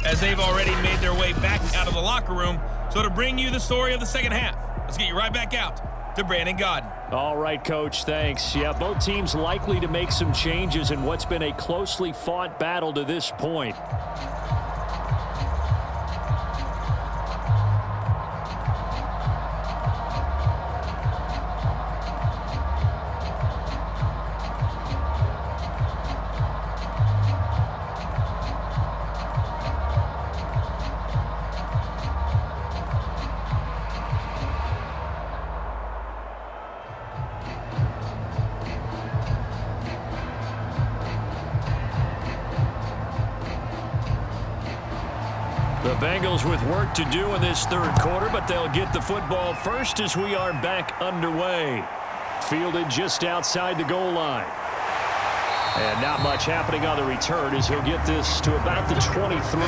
as they've already made their way back out of the locker room. So to bring you the story of the second half, let's get you right back out to Brandon Godden. All right, Coach, thanks. Yeah, both teams likely to make some changes in what's been a closely fought battle to this point. The Bengals with work to do in this third quarter, but they'll get the football first as we are back underway. Fielded just outside the goal line. And not much happening on the return as he'll get this to about the 23.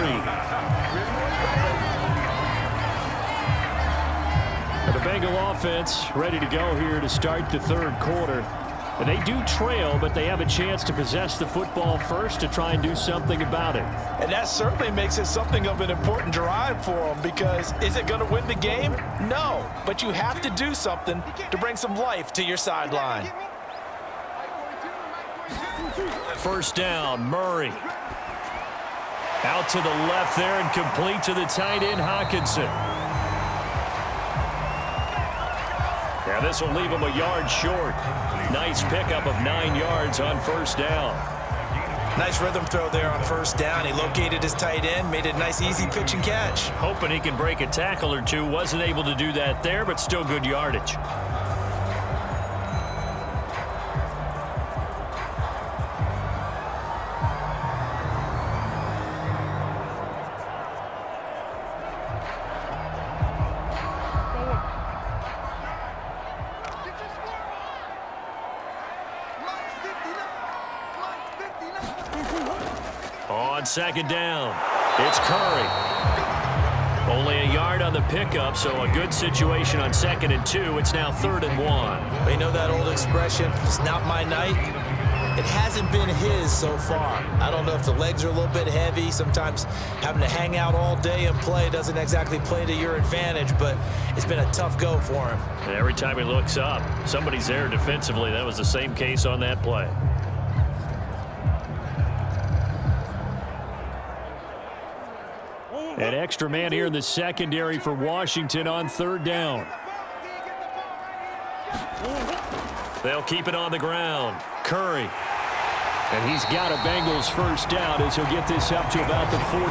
And the Bengal offense ready to go here to start the third quarter. And they do trail, but they have a chance to possess the football first to try and do something about it. And that certainly makes it something of an important drive for them, because is it going to win the game? No, but you have to do something to bring some life to your sideline. First down, Murray. Out to the left there and complete to the tight end, Hawkinson. Yeah, this will leave him a yard short. Nice pickup of 9 yards on first down. Nice rhythm throw there on first down. He located his tight end, made it a nice easy pitch and catch. Hoping he can break a tackle or two. Wasn't able to do that there, but still good yardage. On second down, it's Curry. Only a yard on the pickup, so a good situation on 2nd and 2. It's now 3rd and 1. You know that old expression, it's not my night? It hasn't been his so far. I don't know if the legs are a little bit heavy. Sometimes having to hang out all day and play doesn't exactly play to your advantage, but it's been a tough go for him. And every time he looks up, somebody's there defensively. That was the same case on that play. An extra man here in the secondary for Washington on 3rd down. They'll keep it on the ground. Curry. And he's got a Bengals first down as he'll get this up to about the 42.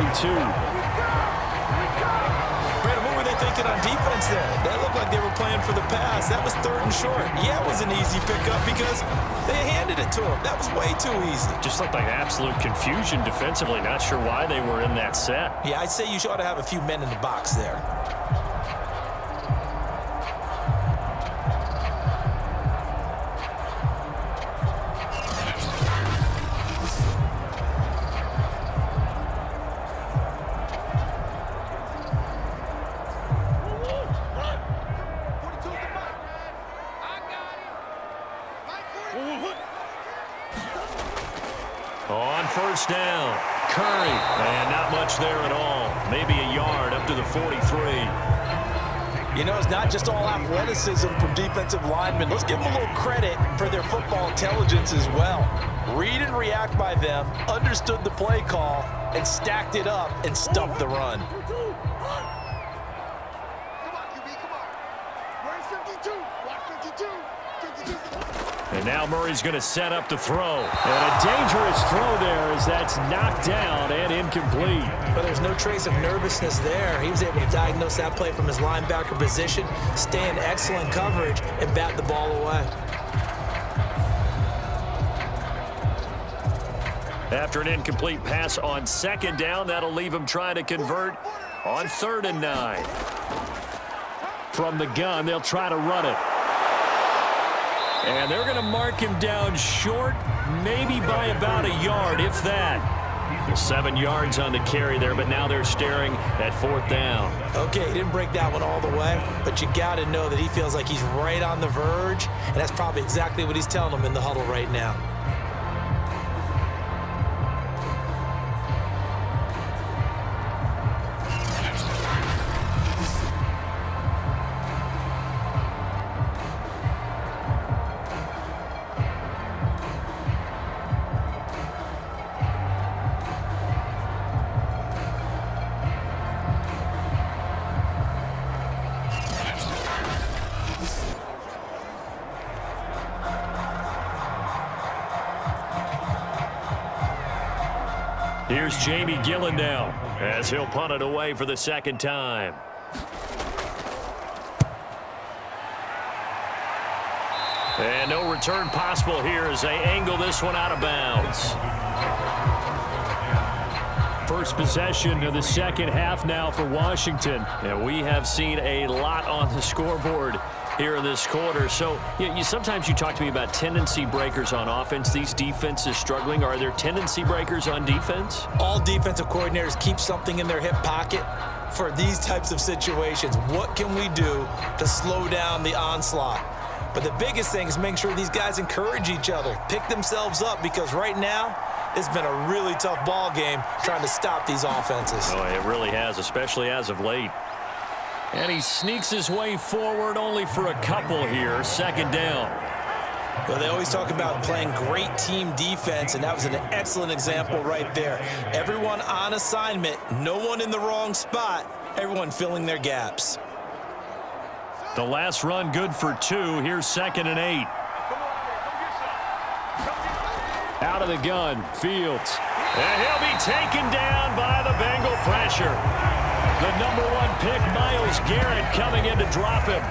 Brandon, what were they thinking on defense there? That looked like they were playing for the pass. That was 3rd and short. Yeah, it was an easy pickup because they handed it to him. That was way too easy. Just looked like absolute confusion defensively. Not sure why they were in that set. Yeah, I'd say you ought to have a few men in the box there. On first down, Curry. And not much there at all. Maybe a yard up to the 43. You know, it's not just all athleticism from defensive linemen. Let's give them a little credit for their football intelligence as well. Read and react by them, understood the play call, and stacked it up and stuffed the run. And now Murray's going to set up the throw. And a dangerous throw there as that's knocked down and incomplete. But there's no trace of nervousness there. He was able to diagnose that play from his linebacker position, stay in excellent coverage, and bat the ball away. After an incomplete pass on 2nd down, that'll leave him trying to convert on 3rd and 9. From the gun, they'll try to run it. And they're going to mark him down short, maybe by about a yard, if that. 7 yards on the carry there, but now they're staring at 4th down. Okay, he didn't break that one all the way, but you got to know that he feels like he's right on the verge, and that's probably exactly what he's telling them in the huddle right now. here's Jamie Gillen now as he'll punt it away for the second time. And no return possible here as they angle this one out of bounds. First possession of the second half now for Washington. And we have seen a lot on the scoreboard here in this quarter. So sometimes you talk to me about tendency breakers on offense. These defenses struggling. Are there tendency breakers on defense? All defensive coordinators keep something in their hip pocket for these types of situations. What can we do to slow down the onslaught? But the biggest thing is making sure these guys encourage each other, pick themselves up, because right now it's been a really tough ball game trying to stop these offenses. Oh, it really has, especially as of late. And he sneaks his way forward only for a couple here. Second down. Well, they always talk about playing great team defense, and that was an excellent example right there. Everyone on assignment, no one in the wrong spot, everyone filling their gaps. The last run good for 2. Here's 2nd and 8. Out of the gun, Fields. And he'll be taken down by the Bengal pressure. The number 1 pick, Myles Garrett, coming in to drop him.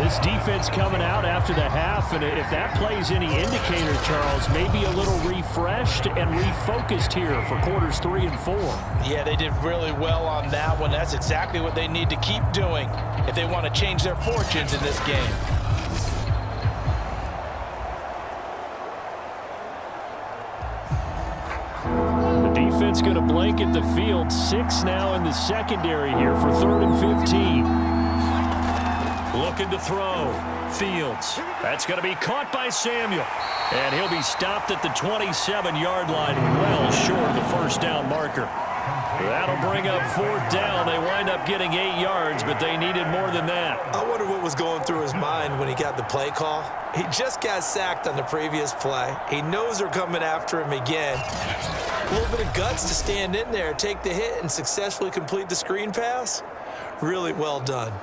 This defense coming out after the half, and if that plays any indicator, Charles, maybe a little refreshed and refocused here for quarters 3 and 4. Yeah, they did really well on that one. That's exactly what they need to keep doing if they want to change their fortunes in this game. The defense going to blanket the field. 6 now in the secondary here for 3rd and 15. Looking to throw. Fields. That's going to be caught by Samuel. And he'll be stopped at the 27-yard line, well short of the first down marker. That'll bring up 4th down. They wind up getting 8 yards, but they needed more than that. I wonder what was going through his mind when he got the play call. He just got sacked on the previous play. He knows they're coming after him again. A little bit of guts to stand in there, take the hit, and successfully complete the screen pass. Really well done.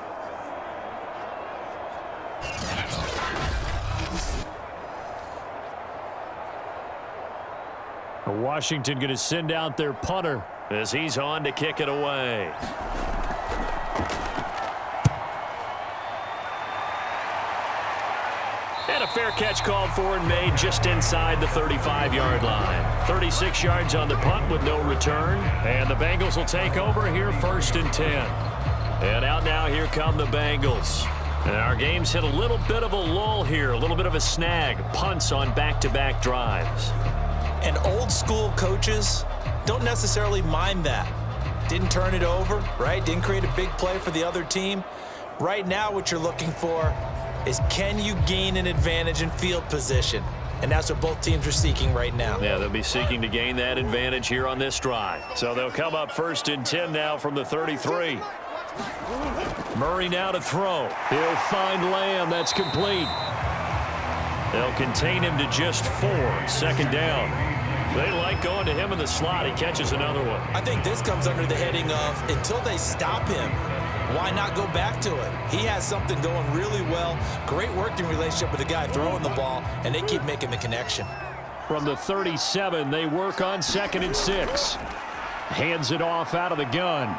Washington going to send out their punter as he's on to kick it away. And a fair catch called for and made just inside the 35-yard line. 36 yards on the punt with no return. And the Bengals will take over here 1st and 10. And out now, here come the Bengals. And our game's hit a little bit of a lull here, a little bit of a snag. Punts on back-to-back drives. And old school coaches don't necessarily mind that. Didn't turn it over, right? Didn't create a big play for the other team. Right now what you're looking for is, can you gain an advantage in field position? And that's what both teams are seeking right now. Yeah, they'll be seeking to gain that advantage here on this drive. So they'll come up 1st and 10 now from the 33. Murray now to throw. He'll find Lamb. That's complete. They'll contain him to just 4. 2nd down. They like going to him in the slot. He catches another one. I think this comes under the heading of, until they stop him, why not go back to it? He has something going really well. Great working relationship with the guy throwing the ball, and they keep making the connection. From the 37, they work on 2nd and 6. Hands it off out of the gun.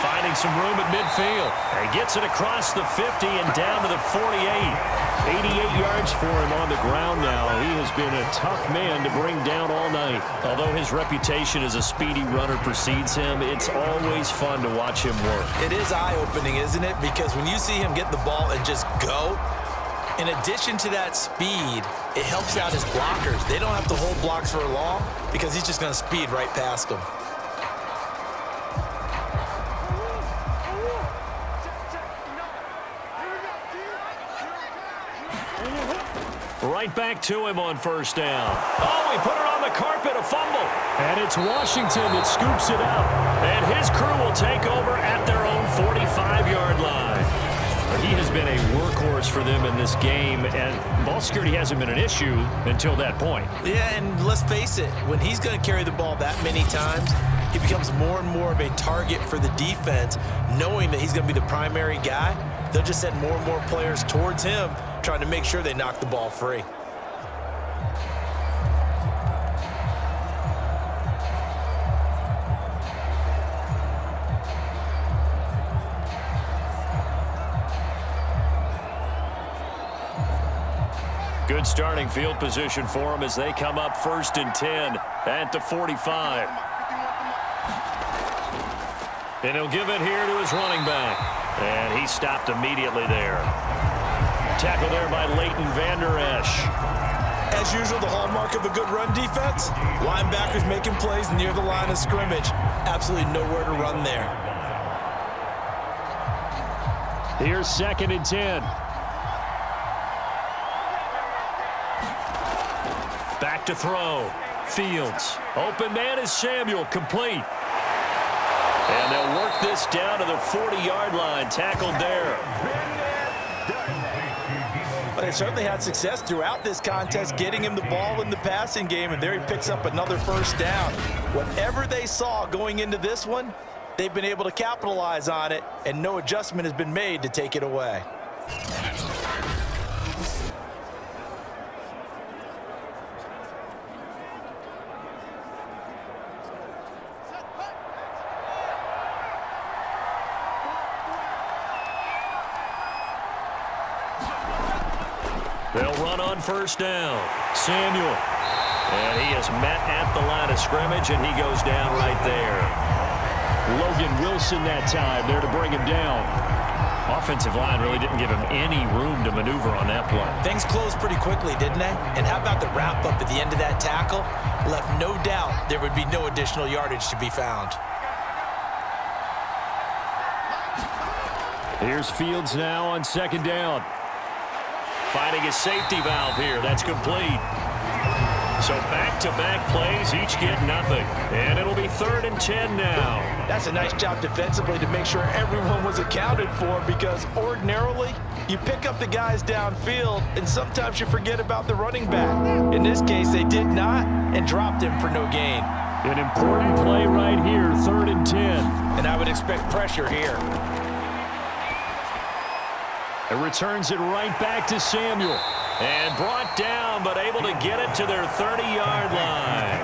Finding some room at midfield. And gets it across the 50 and down to the 48. 88 yards for him on the ground now. He has been a tough man to bring down all night. Although his reputation as a speedy runner precedes him, it's always fun to watch him work. It is eye-opening, isn't it? Because when you see him get the ball and just go, in addition to that speed, it helps out his blockers. They don't have to hold blocks for long because he's just going to speed right past them. Right back to him on 1st down. Oh, he put it on the carpet, a fumble. And it's Washington that scoops it up. And his crew will take over at their own 45-yard line. He has been a workhorse for them in this game, and ball security hasn't been an issue until that point. Yeah, and let's face it, when he's going to carry the ball that many times, he becomes more and more of a target for the defense, knowing that he's going to be the primary guy. They'll just send more and more players towards him, trying to make sure they knock the ball free. Good starting field position for them as they come up 1st and 10 at the 45. And he'll give it here to his running back. And he stopped immediately there. Tackle there by Leighton Vander Esch. As usual, the hallmark of a good run defense, linebackers making plays near the line of scrimmage. Absolutely nowhere to run there. Here's 2nd and 10. Back to throw. Fields. Open man is Samuel. Complete. And they'll work this down to the 40-yard line. Tackled there. But they certainly had success throughout this contest, getting him the ball in the passing game, and there he picks up another 1st down. Whatever they saw going into this one, they've been able to capitalize on it, and no adjustment has been made to take it away. They'll run on 1st down. Samuel. And he is met at the line of scrimmage, and he goes down right there. Logan Wilson that time there to bring him down. Offensive line really didn't give him any room to maneuver on that play. Things closed pretty quickly, didn't they? And how about the wrap-up at the end of that tackle? Left no doubt there would be no additional yardage to be found. Here's Fields now on 2nd down. Finding his safety valve here. That's complete. So back-to-back plays, each get nothing. And it'll be 3rd and 10 now. That's a nice job defensively to make sure everyone was accounted for, because ordinarily you pick up the guys downfield and sometimes you forget about the running back. In this case, they did not and dropped him for no gain. An important play right here, 3rd and 10. And I would expect pressure here. It returns it right back to Samuel. And brought down, but able to get it to their 30-yard line.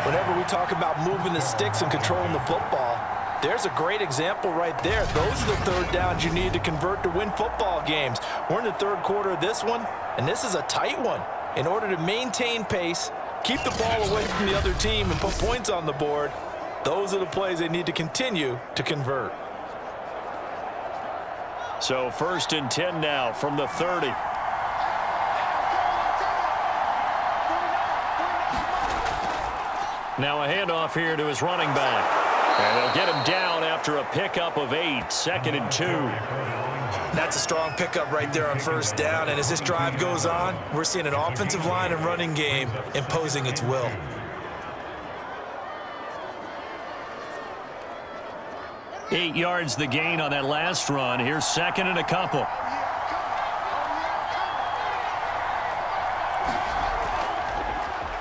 Whenever we talk about moving the sticks and controlling the football, there's a great example right there. Those are the 3rd downs you need to convert to win football games. We're in the 3rd quarter of this one, and this is a tight one. In order to maintain pace, keep the ball away from the other team, and put points on the board, those are the plays they need to continue to convert. So 1st and 10 now from the 30. Now a handoff here to his running back. And they'll get him down after a pickup of 8, 2nd and 2. That's a strong pickup right there on 1st down. And as this drive goes on, we're seeing an offensive line and running game imposing its will. Eight yards the gain on that last run. Here's 2nd and a couple.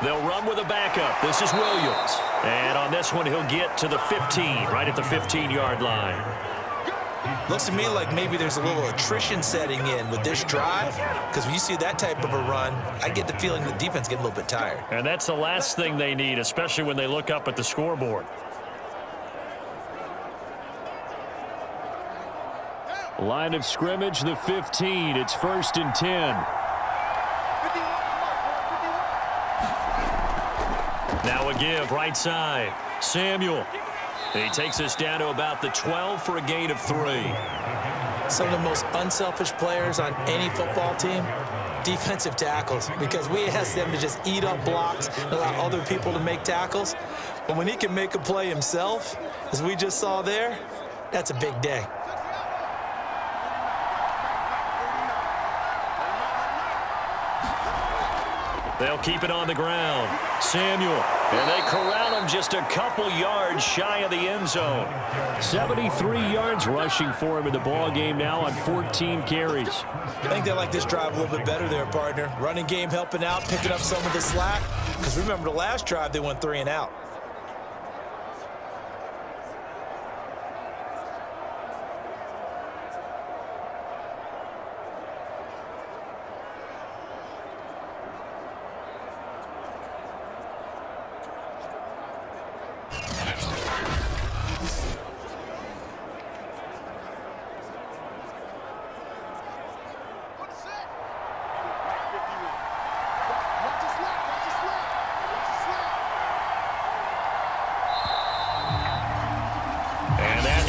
They'll run with a backup. This is Williams. And on this one, he'll get to the 15, right at the 15-yard line. Looks to me like maybe there's a little attrition setting in with this drive, because when you see that type of a run, I get the feeling the defense get a little bit tired. And that's the last thing they need, especially when they look up at the scoreboard. Line of scrimmage, the 15. It's 1st and 10. Now a give, right side. Samuel. He takes us down to about the 12 for a gain of 3. Some of the most unselfish players on any football team, defensive tackles, because we ask them to just eat up blocks and allow other people to make tackles. But when he can make a play himself, as we just saw there, that's a big day. They'll keep it on the ground. Samuel. And they corral him just a couple yards shy of the end zone. 73 yards rushing for him in the ball game now on 14 carries. I think they like this drive a little bit better there, partner. Running game helping out, picking up some of the slack. Because remember the last drive, they went 3 and out.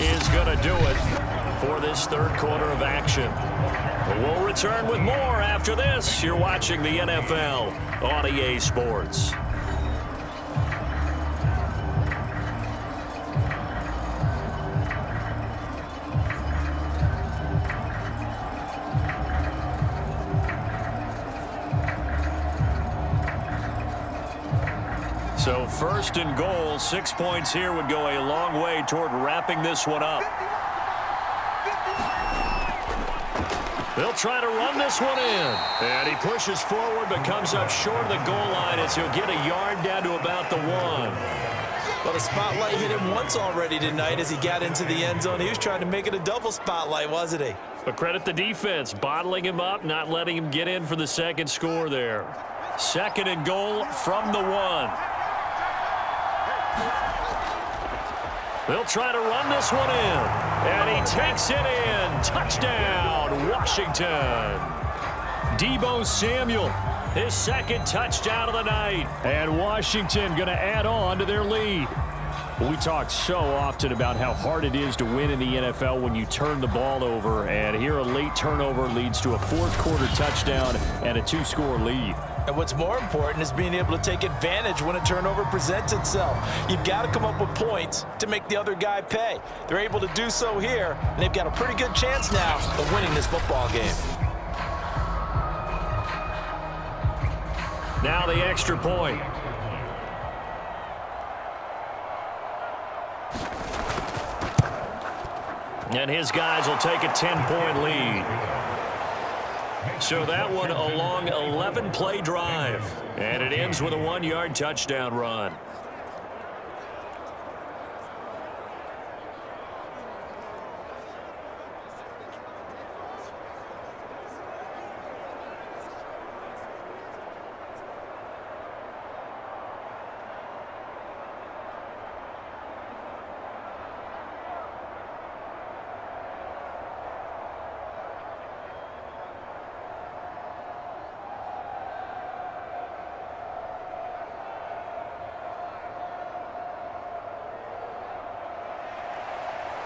is going to do it for this third quarter of action. We'll return with more after this. You're watching the NFL on EA Sports. So first and goal, 6 points here would go a long way toward wrapping this one up. They'll try to run this one in. And he pushes forward but comes up short of the goal line as he'll get a yard down to about the 1. Well, the spotlight hit him once already tonight as he got into the end zone. He was trying to make it a double spotlight, wasn't he? But credit the defense, bottling him up, not letting him get in for the second score there. Second and goal from the 1. They'll try to run this one in. And he takes it in. Touchdown, Washington. Deebo Samuel, his second touchdown of the night. And Washington going to add on to their lead. We talk so often about how hard it is to win in the NFL when you turn the ball over. And here a late turnover leads to a fourth quarter touchdown and a 2-score lead. And what's more important is being able to take advantage when a turnover presents itself. You've got to come up with points to make the other guy pay. They're able to do so here, and they've got a pretty good chance now of winning this football game. Now the extra point. And his guys will take a 10-point lead. So that one a long 11-play drive. And it ends with a 1-yard touchdown run.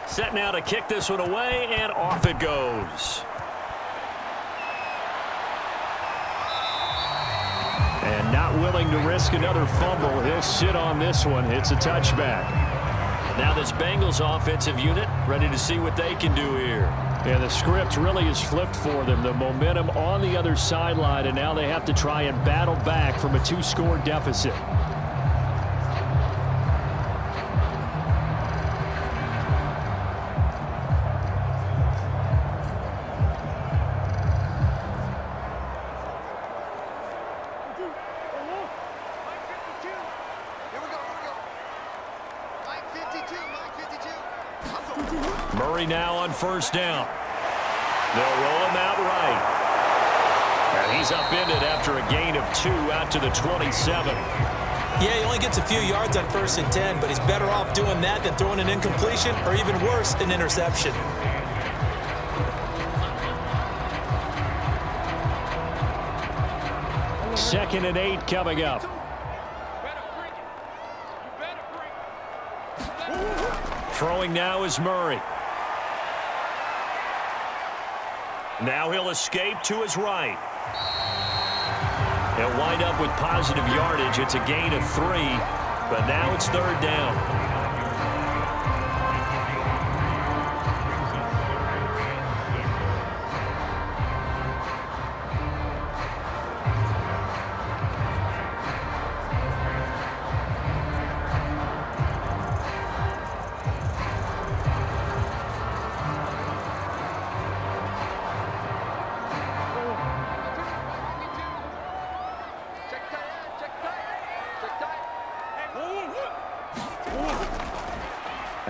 Set now to kick this one away, and off it goes. And not willing to risk another fumble. He'll sit on this one. It's a touchback. Now this Bengals offensive unit ready to see what they can do here. Yeah, the script really is flipped for them. The momentum on the other sideline, and now they have to try and battle back from a 2-score deficit. Murray now on first down. They'll roll him out right. And he's upended after a gain of 2 out to the 27. Yeah, he only gets a few yards on 1st and 10, but he's better off doing that than throwing an incompletion or even worse, an interception. Second and 8 coming up. Throwing now is Murray. Now he'll escape to his right. He'll wind up with positive yardage. It's a gain of 3, but now it's third down.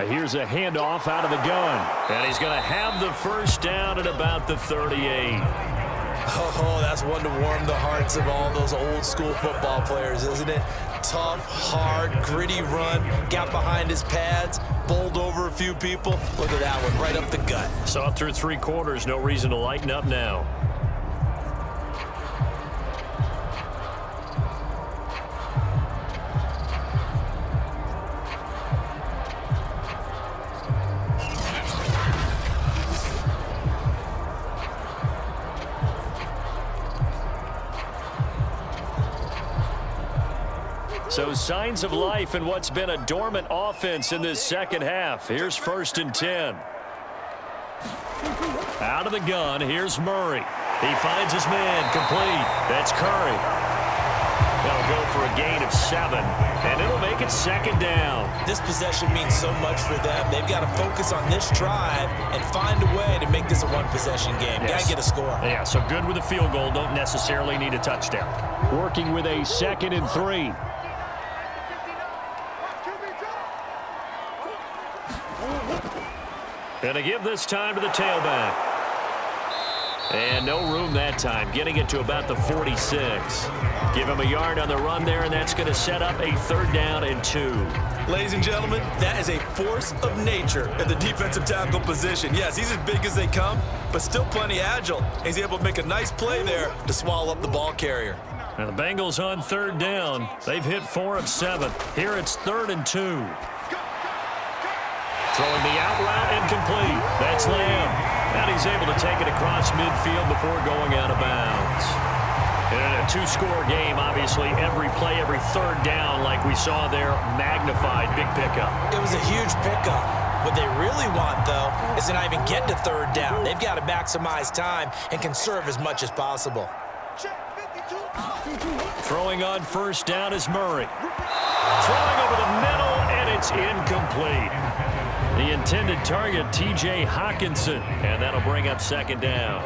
Here's a handoff out of the gun. And he's going to have the first down at about the 38. Oh, that's one to warm the hearts of all those old school football players, isn't it? Tough, hard, gritty run. Got behind his pads, bowled over a few people. Look at that one, right up the gut. Saw it through 3 quarters. No reason to lighten up now. So signs of life in what's been a dormant offense in this second half. Here's 1st and 10. Out of the gun, here's Murray. He finds his man, complete. That's Curry. They'll go for a gain of 7, and it'll make it 2nd down. This possession means so much for them. They've got to focus on this drive and find a way to make this a one-possession game. Yes. Got to get a score. Yeah, so good with a field goal. Don't necessarily need a touchdown. Working with a 2nd and 3. Gonna give this time to the tailback. And no room that time, getting it to about the 46. Give him a yard on the run there, and that's going to set up a 3rd down and 2. Ladies and gentlemen, that is a force of nature at the defensive tackle position. Yes, he's as big as they come, but still plenty agile. He's able to make a nice play there to swallow up the ball carrier. Now the Bengals on 3rd down. They've hit 4 of 7. Here it's 3rd and 2. Throwing the out route incomplete. That's Lamb. And he's able to take it across midfield before going out of bounds. And in a 2-score game, obviously, every play, every 3rd down, like we saw there, magnified. Big pickup. It was a huge pickup. What they really want, though, is to not even get to 3rd down. They've got to maximize time and conserve as much as possible. Throwing on 1st down is Murray. Throwing over the middle, and it's incomplete. The intended target, T.J. Hawkinson, and that'll bring up 2nd down.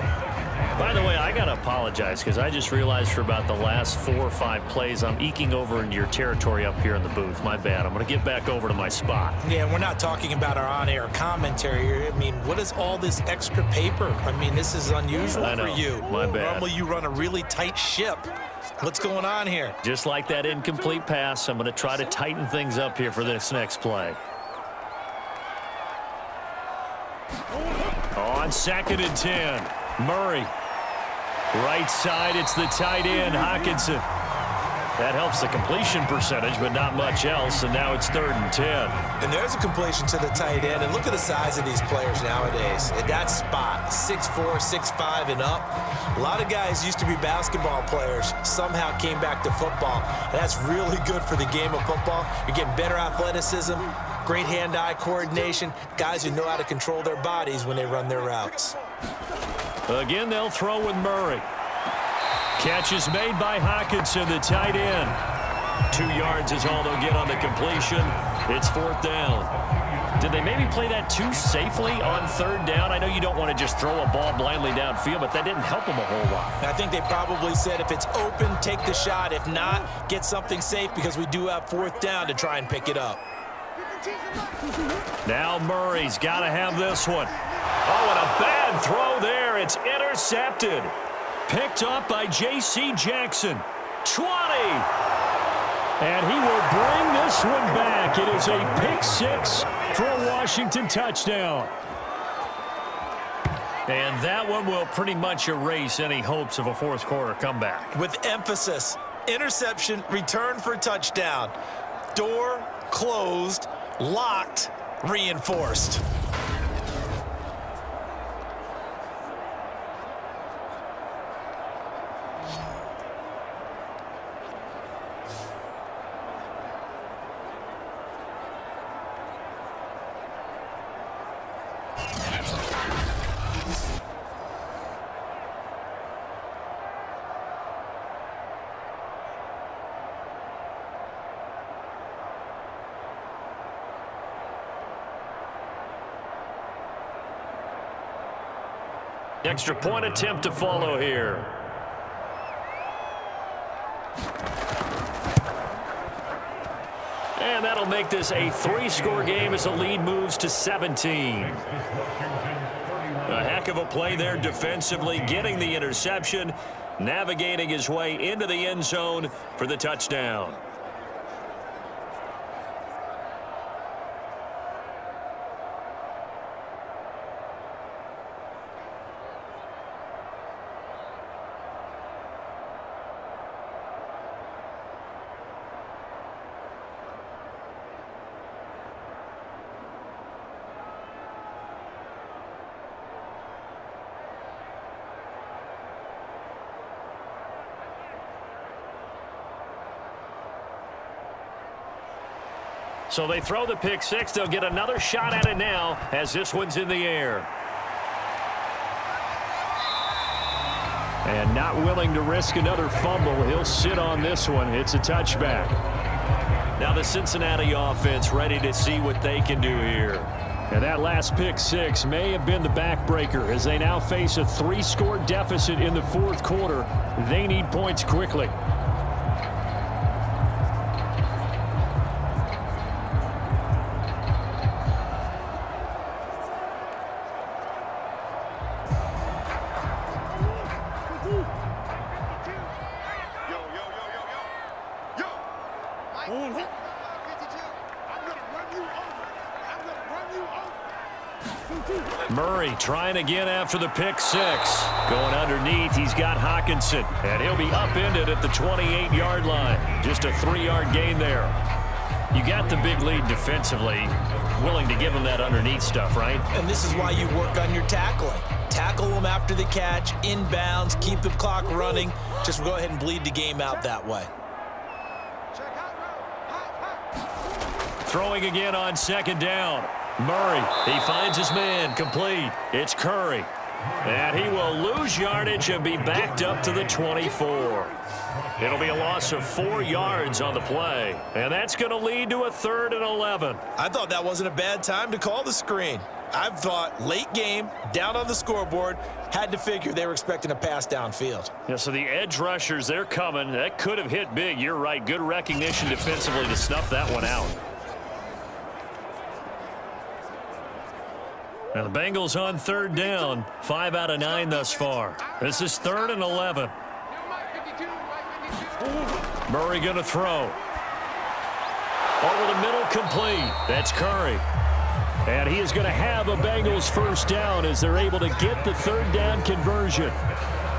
By the way, I got to apologize because I just realized for about the last 4 or 5 plays, I'm eking over into your territory up here in the booth. My bad. I'm going to get back over to my spot. Yeah, we're not talking about our on-air commentary here. I mean, what is all this extra paper? I mean, this is unusual for you. My bad. Normally you run a really tight ship. What's going on here? Just like that incomplete pass, I'm going to try to tighten things up here for this next play. On 2nd and 10, Murray. Right side, it's the tight end, Hawkinson. That helps the completion percentage, but not much else, and now it's 3rd and 10. And there's a completion to the tight end, and look at the size of these players nowadays. At that spot, 6'4", 6'5", and up. A lot of guys used to be basketball players, somehow came back to football. And that's really good for the game of football. You're getting better athleticism, great hand-eye coordination, guys who know how to control their bodies when they run their routes. Again, they'll throw with Murray. Catch is made by Hawkinson, the tight end. 2 yards is all they'll get on the completion. It's 4th down. Did they maybe play that too safely on 3rd down? I know you don't want to just throw a ball blindly downfield, but that didn't help them a whole lot. I think they probably said if it's open, take the shot. If not, get something safe because we do have 4th down to try and pick it up. Now Murray's got to have this one. Oh, and a bad throw there. It's intercepted. Picked up by J.C. Jackson. 20. And he will bring this one back. It is a pick 6 for a Washington touchdown. And that one will pretty much erase any hopes of a 4th quarter comeback. With emphasis, interception, return for touchdown. Door closed, locked, reinforced. Extra point attempt to follow here. And that'll make this a 3-score game as the lead moves to 17. A heck of a play there defensively, getting the interception, navigating his way into the end zone for the touchdown. So they throw the pick six. They'll get another shot at it now as this one's in the air. And not willing to risk another fumble. He'll sit on this one. It's a touchback. Now the Cincinnati offense ready to see what they can do here. And that last pick six may have been the backbreaker as they now face a 3-score deficit in the fourth quarter. They need points quickly. Murray trying again after the pick six. Going underneath, he's got Hockenson. And he'll be upended at the 28-yard line. Just a 3-yard gain there. You got the big lead defensively. Willing to give him that underneath stuff, right? And this is why you work on your tackling. Tackle them after the catch, inbounds, keep the clock running. Just go ahead and bleed the game out that way. Throwing again on second down. Murray, he finds his man, complete. It's Curry. And he will lose yardage and be backed up to the 24. It'll be a loss of 4 yards on the play. And that's going to lead to a 3rd and 11. I thought that wasn't a bad time to call the screen. I thought late game, down on the scoreboard, had to figure they were expecting a pass downfield. Yeah, so the edge rushers, they're coming. That could have hit big. You're right. Good recognition defensively to snuff that one out. Now the Bengals on 3rd down, 5 out of 9 thus far. This is 3rd and 11. Murray going to throw. Over the middle, complete. That's Curry. And he is going to have a Bengals first down as they're able to get the 3rd down conversion.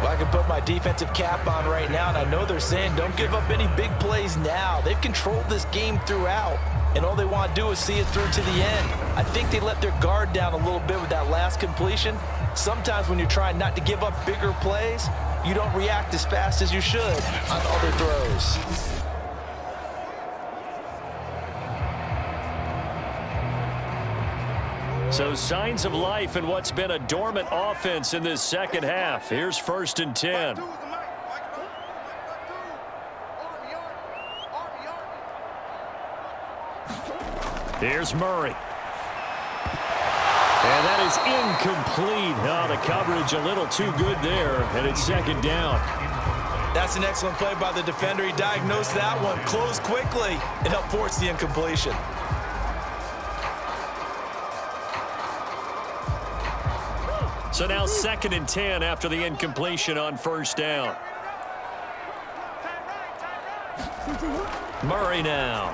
Well, I can put my defensive cap on right now, and I know they're saying don't give up any big plays now. They've controlled this game throughout, and all they want to do is see it through to the end. I think they let their guard down a little bit with that last completion. Sometimes when you're trying not to give up bigger plays, you don't react as fast as you should on other throws. So signs of life in what's been a dormant offense in this second half. Here's 1st and 10. Here's Murray. And that is incomplete. Oh, the coverage a little too good there, and it's 2nd down. That's an excellent play by the defender. He diagnosed that one, closed quickly, and helped force the incompletion. So now 2nd and 10 after the incompletion on 1st down. Murray now.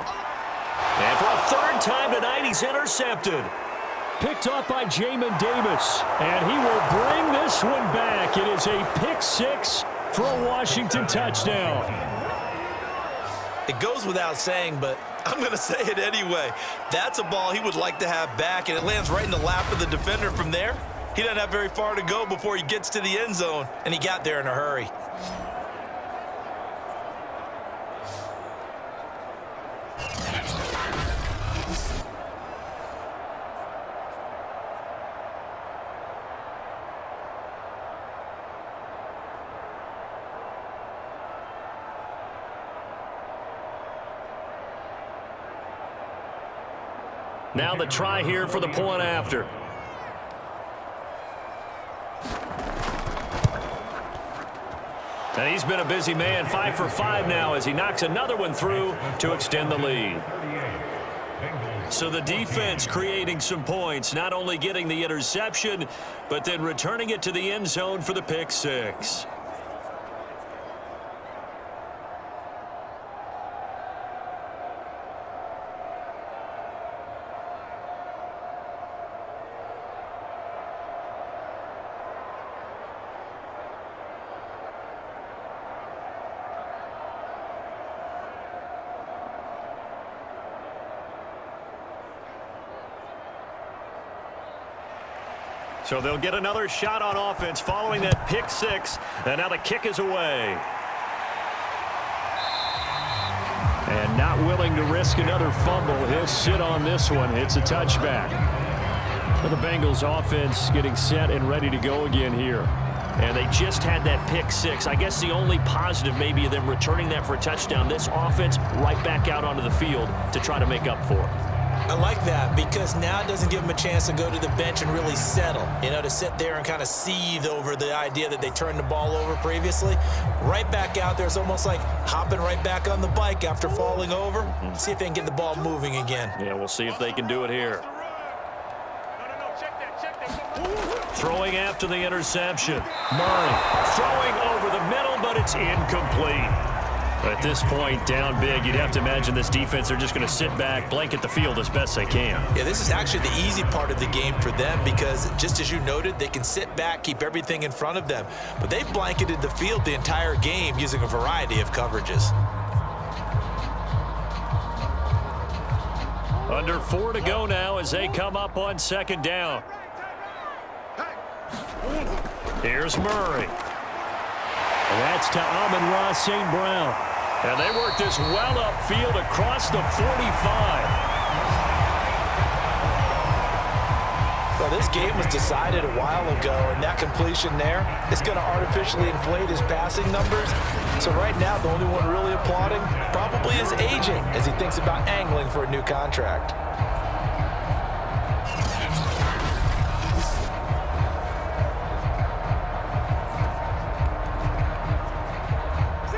And for a 3rd time tonight, he's intercepted. Picked off by Jamin Davis. And he will bring this one back. It is a pick six for a Washington touchdown. It goes without saying, but I'm going to say it anyway. That's a ball he would like to have back, and it lands right in the lap of the defender from there. He doesn't have very far to go before he gets to the end zone, and he got there in a hurry. Now the try here for the point after. And he's been a busy man, 5 for 5 now as he knocks another one through to extend the lead. So the defense creating some points, not only getting the interception, but then returning it to the end zone for the pick six. So they'll get another shot on offense following that pick six. And now the kick is away. And not willing to risk another fumble. He'll sit on this one. It's a touchback. The Bengals offense getting set and ready to go again here. And they just had that pick six. I guess the only positive maybe of them returning that for a touchdown. This offense right back out onto the field to try to make up for it. I like that because now it doesn't give them a chance to go to the bench and really settle, to sit there and kind of seethe over the idea that they turned the ball over previously. Right back out there, it's almost like hopping right back on the bike after falling over. See if they can get the ball moving again. Yeah, we'll see if they can do it here. Throwing after the interception. Murray throwing over the middle, but it's incomplete. At this point, down big, you'd have to imagine this defense, they're just going to sit back, blanket the field as best they can. Yeah, this is actually the easy part of the game for them because, just as you noted, they can sit back, keep everything in front of them. But they've blanketed the field the entire game using a variety of coverages. Under 4 to go now as they come up on second down. Here's Murray. That's to Amon-Ra St. Brown. And they work this well upfield across the 45. Well, this game was decided a while ago, and that completion there is going to artificially inflate his passing numbers. So right now, the only one really applauding probably his agent as he thinks about angling for a new contract.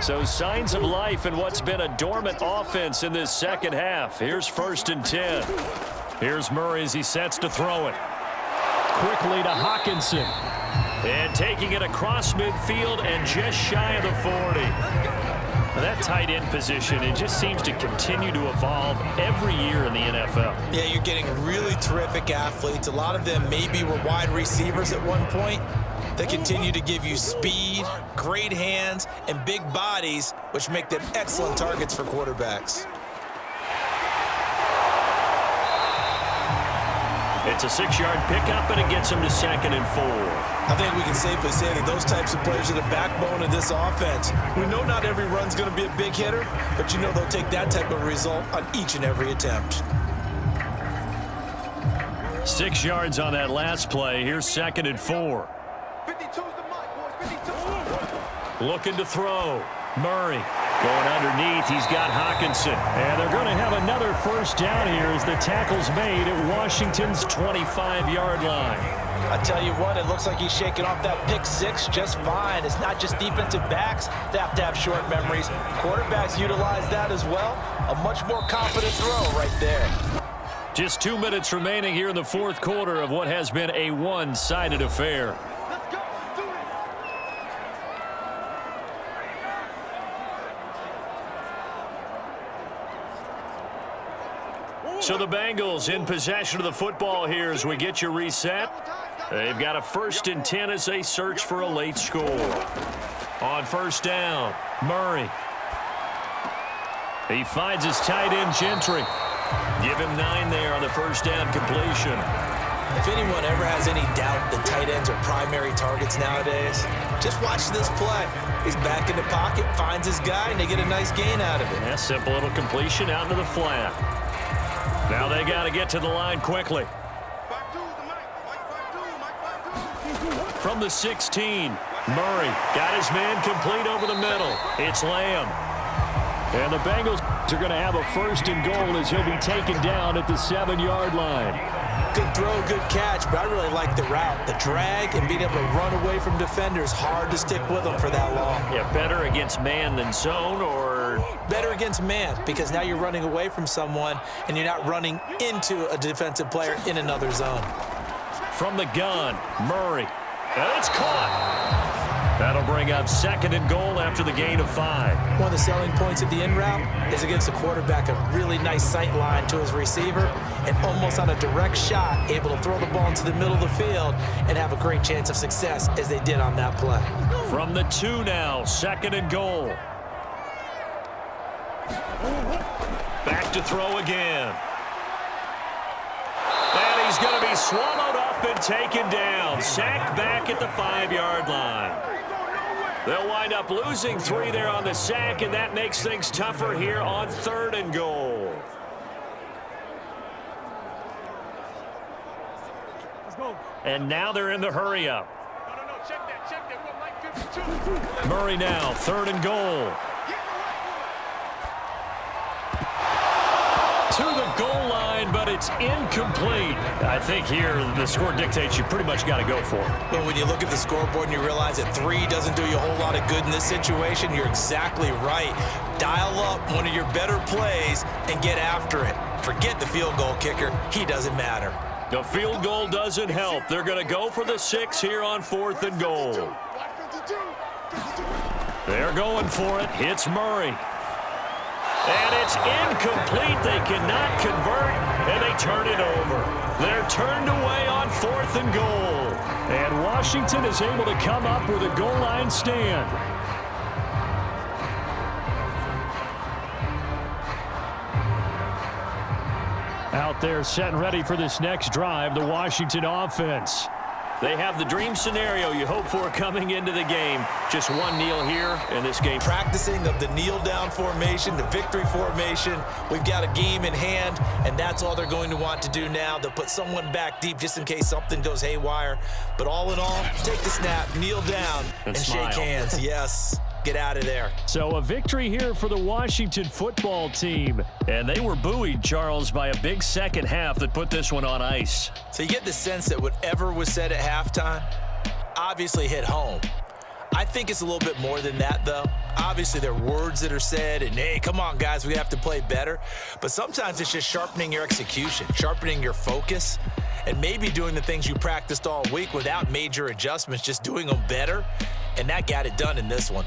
So signs of life in what's been a dormant offense in this second half. Here's 1st and 10. Here's Murray as he sets to throw it. Quickly to Hawkinson. And taking it across midfield and just shy of the 40. Now that tight end position, it just seems to continue to evolve every year in the NFL. Yeah, you're getting really terrific athletes. A lot of them maybe were wide receivers at one point. They continue to give you speed, great hands, and big bodies, which make them excellent targets for quarterbacks. It's a 6-yard pickup, and it gets them to 2nd and 4. I think we can safely say that those types of players are the backbone of this offense. We know not every run's going to be a big hitter, but you know they'll take that type of result on each and every attempt. 6 yards on that last play. Here's 2nd and 4. Looking to throw. Murray going underneath. He's got Hawkinson. And they're going to have another first down here as the tackle's made at Washington's 25-yard line. I tell you what, it looks like he's shaking off that pick six just fine. It's not just defensive backs that have to have short memories. Quarterbacks utilize that as well. A much more confident throw right there. Just 2 minutes remaining here in the 4th quarter of what has been a one-sided affair. So the Bengals in possession of the football here as we get you reset. They've got a 1st and 10 as they search for a late score. On 1st down, Murray. He finds his tight end, Gentry. Give him 9 there on the 1st down completion. If anyone ever has any doubt that tight ends are primary targets nowadays, just watch this play. He's back in the pocket, finds his guy, and they get a nice gain out of it. Yeah, simple little completion out into the flat. Now they got to get to the line quickly. From the 16, Murray got his man complete over the middle. It's Lamb. And the Bengals are going to have a 1st and goal as he'll be taken down at the 7-yard line. Good throw, good catch, but I really like the route. The drag and being able to run away from defenders, hard to stick with them for that long. Yeah, better against man than zone, or? Better against man, because now you're running away from someone and you're not running into a defensive player in another zone. From the gun, Murray. And it's caught. That'll bring up 2nd and goal after the gain of 5. One of the selling points of the in route is against a quarterback, a really nice sight line to his receiver, and almost on a direct shot, able to throw the ball into the middle of the field and have a great chance of success as they did on that play. From the 2 now, 2nd and goal. Back to throw again. And he's going to be swallowed up and taken down. Sacked back at the 5-yard line. They'll wind up losing 3 there on the sack, and that makes things tougher here on 3rd and goal. And now they're in the hurry-up. Murray now, 3rd and goal. To the goal line, but it's incomplete. I think here the score dictates you pretty much got to go for it. But when you look at the scoreboard and you realize that 3 doesn't do you a whole lot of good in this situation, you're exactly right. Dial up one of your better plays and get after it. Forget the field goal kicker. He doesn't matter. The field goal doesn't help. They're going to go for the 6 here on 4th and goal. They're going for it. Hits Murray. And it's incomplete. They cannot convert, and they turn it over. They're turned away on 4th and goal. And Washington is able to come up with a goal line stand. Out there set and ready for this next drive, the Washington offense. They have the dream scenario you hope for coming into the game. Just one kneel here in this game. Practicing of the kneel-down formation, the victory formation. We've got a game in hand, and that's all they're going to want to do now. They'll put someone back deep just in case something goes haywire. But all in all, take the snap, kneel down, and shake hands. Yes. Get out of there. So a victory here for the Washington football team. And they were buoyed, Charles, by a big second half that put this one on ice. So you get the sense that whatever was said at halftime obviously hit home. I think it's a little bit more than that, though. Obviously, there are words that are said, and, hey, come on, guys, we have to play better. But sometimes it's just sharpening your execution, sharpening your focus, and maybe doing the things you practiced all week without major adjustments, just doing them better. And that got it done in this one.